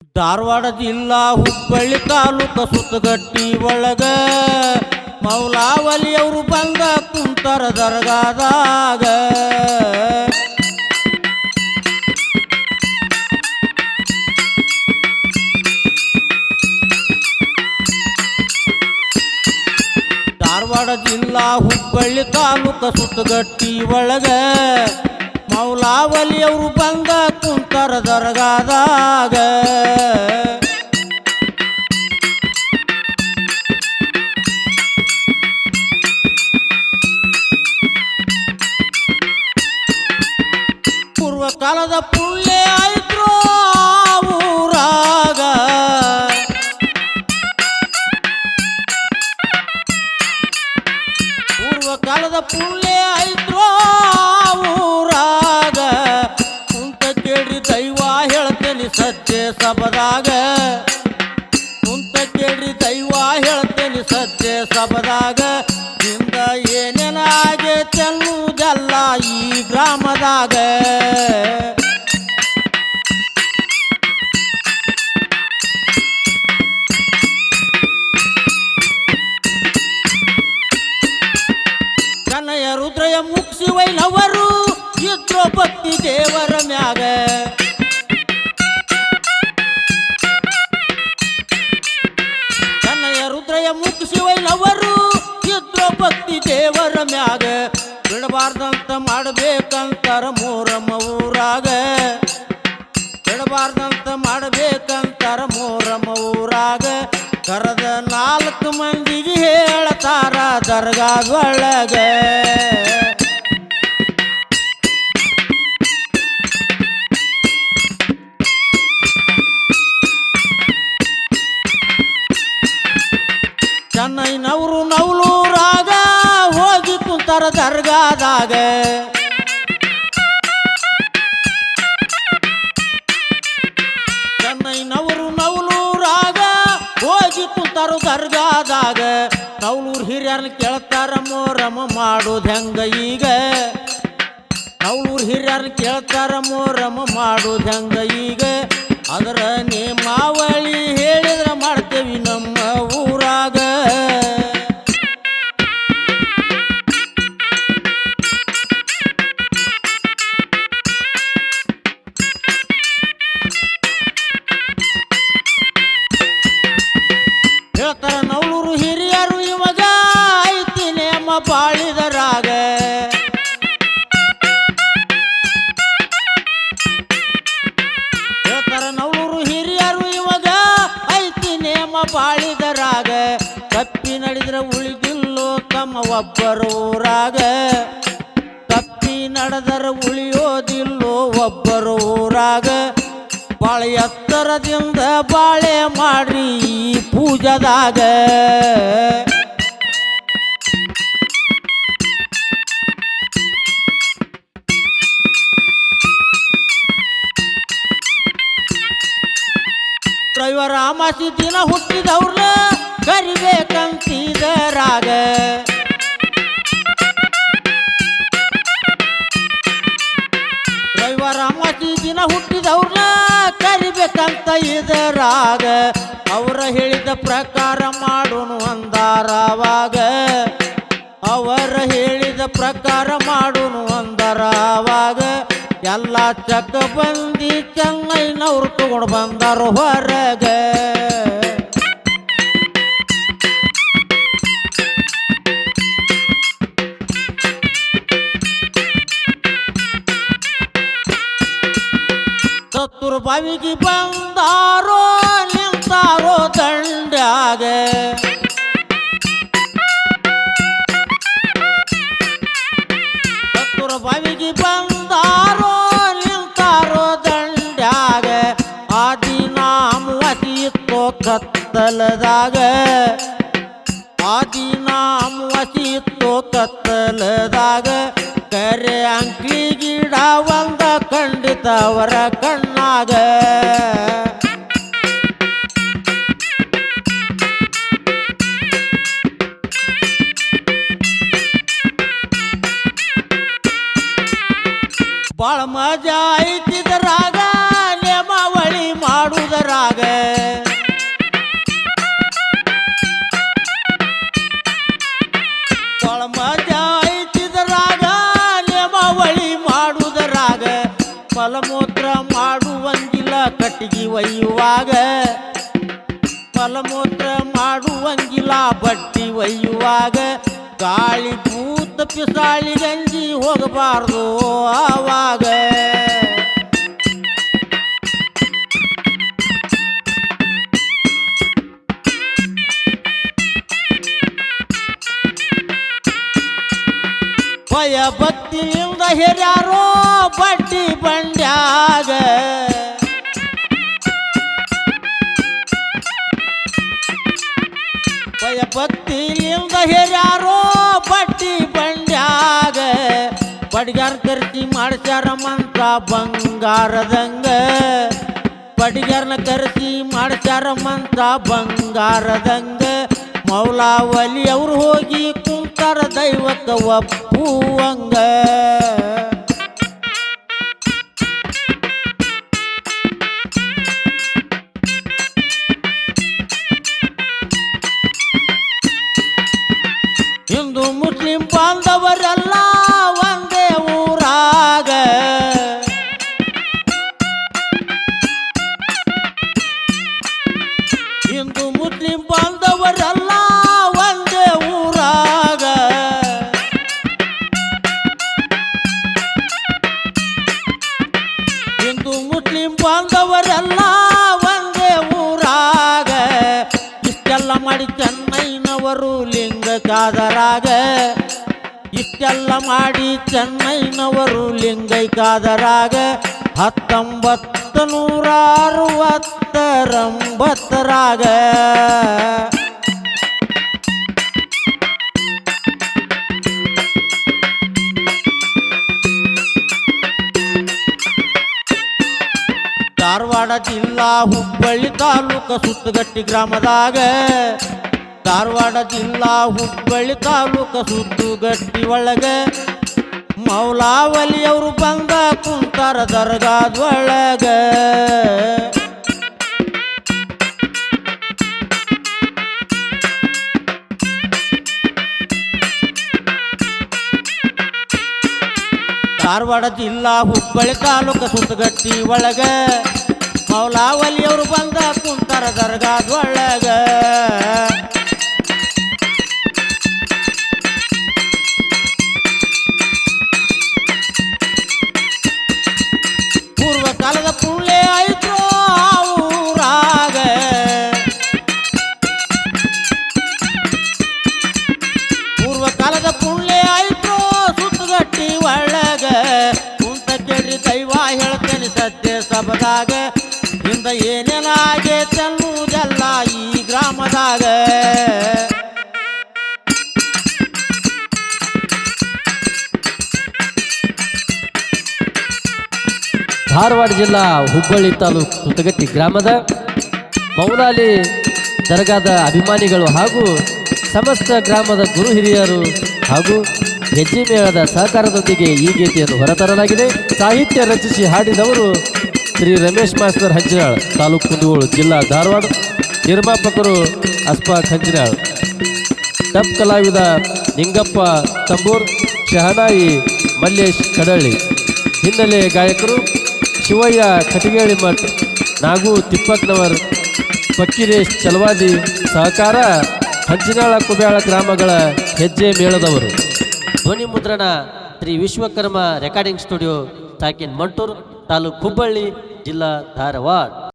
ಧಾರವಾಡ ಜಿಲ್ಲಾ ಹುಬ್ಬಳ್ಳಿ ತಾಲೂಕ ಸುತ್ತಗಟ್ಟಿ ಒಳಗ ಮೌಲಾವಲಿಯವರು ಬಂದ ಕುಂತರ ದರ್ಗಾದಾಗ. ಧಾರವಾಡ ಜಿಲ್ಲಾ ಹುಬ್ಬಳ್ಳಿ ತಾಲೂಕ ಸುತ್ತಗಟ್ಟಿ ಒಳಗ ಮೌಲಾವಲಿಯವರು ಬಂದ ಕುಂತರ ದರ್ಗಾದಾಗ. ಪೂರ್ವ ಕಾಲದ ಪುಣ್ಯ ಆಯ್ತು ಊರಾಗ, ಪೂರ್ವ ಕಾಲದ ಪುಣ್ಯ ಆಯ್ತು ಊರಾಗ. ಕುಂತ ಕೇಳ್ರಿ ದೈವ ಹೇಳ್ತೇನೆ ಸತ್ಯ ಸಬದಾಗ, ಕುಂತ ಕೇಳ್ರಿ ದೈವ ಹೇಳ್ತೇನೆ ಸತ್ಯ ಸಬದಾಗ. ಹಿಂದ ಏನೇನ ಆಗೈತೆ ಅನ್ನುವುದೆಲ್ಲ ಈ ಗ್ರಾಮದಾಗ. ಕನ್ನಯ್ಯ ರುದ್ರಯ ಮುಗಿಸಿ ವೈನವರು ಇದ್ರು ಭಕ್ತಿ ದೇವರ ಮ್ಯಾಗ. ಕನ್ನಯ್ಯ ರುದ್ರಯ ಮುಗಿಸಿ ವೈನವರು ಇದ್ರು ಭಕ್ತಿ ದೇವರ ಮ್ಯಾಗ. ಬಿಡಬಾರ್ದಂತ ಮಾಡಬೇಕಂತಾರ ಮೋರಮ್ಮ ಊರಾಗ, ಬಿಡಬಾರ್ದಂತ ಮಾಡಬೇಕಂತಾರ ಮೋರಮ್ಮ ಊರಾಗ. ಕರೆದ 4 ಮಂದಿಗೆ ಹೇಳ್ತಾರ ದರ್ಗಾದೊಳಗ. ಚೆನ್ನೈನವರು ನವಲೂರಾಗ ಹೋಗಿ ಕುಂತಾರ ದರ್ಗಾದಾಗ. ಚೆನ್ನೈನವರು ನವಲೂರಾಗ ಹೋಗಿ ಕುಂತಾರ ದರ್ಗಾದಾಗ. ನವಲೂರು ಹಿರಿಯರನ್ನ ಕೇಳ್ತಾರ ಮೋರಮ್ಮ ಮಾಡೋದು ಹೆಂಗ ಈಗ. ನವಲೂರು ಹಿರಿಯರನ್ನ ಕೇಳ್ತಾರ ಮೋರಮ್ಮ ಮಾಡೋದು ಹೆಂಗ ಈಗ. ಅದರ ನೇಮಾವಳಿ ಹೇಳಿದ್ರ ಮಾಡ್ತೇವಿ ನಮ್ಮ ಊರಾಗ. ಹೇಳ್ತಾರ ನವಲೂರು ಹಿರಿಯರು ಇವಾಗ ಐತಿ ನೇಮ ಬಾಳಿದರಾಗ. ಹೇಳ್ತಾರ ನವಲೂರು ಹಿರಿಯರು ಇವಾಗ ಐತಿ ನೇಮ ಬಾಳಿದರಾಗ. ತಪ್ಪಿ ನಡೆದ್ರೆ ಉಳಿದಿಲ್ಲೋ ತಮ್ಮ ಒಬ್ಬರು ಊರಾಗ, ತಪ್ಪಿ ನಡೆದರ ಉಳಿಯೋದಿಲ್ಲೋ ಒಬ್ಬರು ಊರಾಗ. ಬಾಳ ಎತ್ತರದಿಂದ ಬಾಳೆ ಮಾಡ್ರಿ ಈ ಪೂಜದಾಗ. ಡ್ರೈವರ್ ಅಮಾಸಿ ದಿನ ಹುಟ್ಟಿದವ್ರನ್ನ ಕರಿಬೇಕಂತಿದರಾಗ. ಡ್ರೈವರ್ ಅಮಾಸಿ ದಿನ ಹುಟ್ಟಿದವ್ರನ್ನ ಕರಿಬೇಕಂತ ಇದರಾಗ. ಅವರ ಹೇಳಿದ ಪ್ರಕಾರ ಮಾಡೋನು ಅಂದಾರವಾಗ, ಅವರ ಹೇಳಿದ ಪ್ರಕಾರ ಮಾಡೋನು ಅಂದರವಾಗ. ಎಲ್ಲ ಚಕ್ಕ ಬಂದಿ ಚೆನ್ನೈನವ್ರು ತಗೊಂಡು ಬಂದಾರ ಹೊರಗ. ಸತ್ತೂರು ಬಾವಿಗೆ ಬಂದಾರೋ ನಿಂತಾರೋ ದಂಡ್ಯಾಗ. ಸತ್ತೂರು ಬಾವಿಗೆ ಬಂದಾರೋ ನಿಂತಾರೋ ದಂಡ್ಯಾಗ. ಆ ದಿನ ಅಮಾವಾಸಿ ಇತ್ತೋ ಕತ್ತಲದಾಗ, ಆ ದಿನ ಅಮಾವಾಸಿ ಇತ್ತೋ ಕತ್ತಲದಾಗ. ಕರೆ ಅಂಕ್ಲಿ ಗಿಡ ಒಂದ ಖಂಡಿತ ಅವರ ಕಣ್ಣಾಗ. ಬಾಳ ಮಜಾ ಐತಿದರಾಗ ನೇಮಾವಳಿ ಮಾಡುವುದರಾಗ. ವಹಿಯುವಾಗ ಒಳ ಮಜಾ ಐತಿದರಾಗ ನೇಮಾವಳಿ ಮಾಡುವುದರಾಗ ಮಲಮೂತ್ರ ಮಾಡುವಂಗಿಲ್ಲ ಕಟ್ಟಿಗೆ ಒಯ್ಯುವಾಗ ಮಲಮೂತ್ರ ಮಾಡುವಂಗಿಲ್ಲ ಬಟ್ಟಿ ಒಯ್ಯುವಾಗ ಗಾಳಿ ಭೂತ ಪಿಸಾಳಿ ಗಂಜಿ ಹೋಗಬಾರ್ದು ಆವಾಗ ಭಯ ಭಕ್ತಿಯಿಂದ ಹಿರಿಯಾರೋ ಬಡ್ಡಿ ಬಂಡ್ಯಾಗ ಭಯ ಭಕ್ತಿಯಿಂದ ಹಿರಿಯಾರೋ ಬಡ್ಡಿ ಬಂಡ್ಯಾಗ ಬಡಿಗಾರ ಕರ್ತಿ ಮಾಡ್ಸ್ಯಾರ ಮಂತ್ರ ಬಂಗಾರದಂಗ ಬಡಿಗಾರನ ಕರ್ತಿ ಮಾಡ್ಸ್ಯಾರ ಮಂತ್ರ ಬಂಗಾರದಂಗ ಮೌಲಾವಲಿ ಅವ್ರು ಹೋಗಿ ಕುಂತಾರ ದೈವಕ್ಕ ಒಪ್ಪುವಂಗ ಹಿಂದೂ ಮುಸ್ಲಿಂ ಬಾಂಧವರೆಲ್ಲ ಒಂದೇ ಊರಾಗ ಹಿಂದೂ ಮುಸ್ಲಿಂ ಬಾಂಧವರೆಲ್ಲ ಒಂದೇ ಊರಾಗ ಹಿಂದೂ ಮುಸ್ಲಿಂ ಬಾಂಧವರೆಲ್ಲ ಒಂದೇ ಊರಾಗ ಇಷ್ಟೆಲ್ಲ ಮಾಡಿ ಚೆನ್ನೈನವರು ಲಿಂಗೈಕಾದರಾಗ ಇಷ್ಟೆಲ್ಲ ಮಾಡಿ ಚೆನ್ನೈನವರು ಲಿಂಗೈಕಾದರಾಗ 1969 ಧಾರವಾಡ ಜಿಲ್ಲಾ ಹುಬ್ಬಳ್ಳಿ ತಾಲೂಕ ಸುತ್ತಗಟ್ಟಿ ಗ್ರಾಮದಾಗ ಧಾರವಾಡ ಜಿಲ್ಲಾ ಹುಬ್ಬಳ್ಳಿ ತಾಲೂಕ ಸುತ್ತಗಟ್ಟಿ ಒಳಗ ಮೌಲಾವಲಿ ಅವರು ಬಂದ ಕುಂತಾರ ದರ್ಗಾದೊಳಗ ಧಾರವಾಡ ಜಿಲ್ಲಾ ಹುಬ್ಬಳ್ಳಿ ತಾಲೂಕ ಸುತ್ತಗಟ್ಟಿ ಒಳಗ ಮೌಲಾವಲಿ ಅವರು ಬಂದ ಕುಂತಾರ ದರ್ಗಾದೊಳಗ ಪೂರ್ವ ಕಾಲದ ಪುಳ್ಳೆ ಆಯ್ತು ಊರಾಗ ಪೂರ್ವ ಕಾಲದ ಪುಳ್ಳೆ ಆಯ್ತು ಸುತ್ತಗಟ್ಟಿ ಒಳಗ ಕುಂತ ಕೇಳ್ರಿ ದೈವ ಹೇಳ್ತೇನೆ ಸತ್ಯ ಸಬದಾಗ ಹಿಂದ ಏನೇನಾಗೈತೆ ಅನ್ನುವುದೆಲ್ಲ ಈ ಗ್ರಾಮದಾಗ ಧಾರವಾಡ ಜಿಲ್ಲಾ ಹುಬ್ಬಳ್ಳಿ ತಾಲೂಕು ಸುತ್ತಗಟ್ಟಿ ಗ್ರಾಮದ ಮೌಲಾಲಿ ದರ್ಗಾದ ಅಭಿಮಾನಿಗಳು ಹಾಗೂ ಸಮಸ್ತ ಗ್ರಾಮದ ಗುರು ಹಿರಿಯರು ಹಾಗೂ ಹೆಜ್ಜೆ ಮೇಳದ ಸಹಕಾರದೊಂದಿಗೆ ಈ ಗೀತೆಯನ್ನು ಹೊರತರಲಾಗಿದೆ. ಸಾಹಿತ್ಯ ರಚಿಸಿ ಹಾಡಿದವರು ಶ್ರೀ ರಮೇಶ್ ಮಾಸ್ತರ್ ಹಂಚಿನಾಳ್, ತಾಲೂಕು ಕುಂದಗೋಳ, ಜಿಲ್ಲಾ ಧಾರವಾಡ. ನಿರ್ಮಾಪಕರು ಅಸ್ಫಾಕ್ ಹಂಚಿನಾಳ್. ಡಬ್ ಕಲಾವಿದ ನಿಂಗಪ್ಪ ತಂಬೂರ್, ಶಹನಾಯಿ ಮಲ್ಲೇಶ್ ಕಡಳ್ಳಿ. ಹಿನ್ನೆಲೆ ಗಾಯಕರು ಶಿವಯ್ಯ ಕಟಗೇಳಿ ಮಠ್, ನಾಗು ತಿಪ್ಪಕ್ನವರ್, ಫಕ್ಕೀರೇಶ್ ಚಲವಾದಿ. ಸಹಕಾರ ಹಂಚಿನಾಳ ಕುಬ್ಯಾಳ ಗ್ರಾಮಗಳ ಹೆಜ್ಜೆ ಮೇಳದವರು. ಧ್ವನಿ ಮುದ್ರಣ ಶ್ರೀ ವಿಶ್ವಕರ್ಮ ರೆಕಾರ್ಡಿಂಗ್ ಸ್ಟುಡಿಯೋ, ತಾಕಿನ್ ಮಂಟೂರ್, ತಾಲೂಕು ಹುಬ್ಬಳ್ಳಿ, ಜಿಲ್ಲಾ ಧಾರವಾಡ.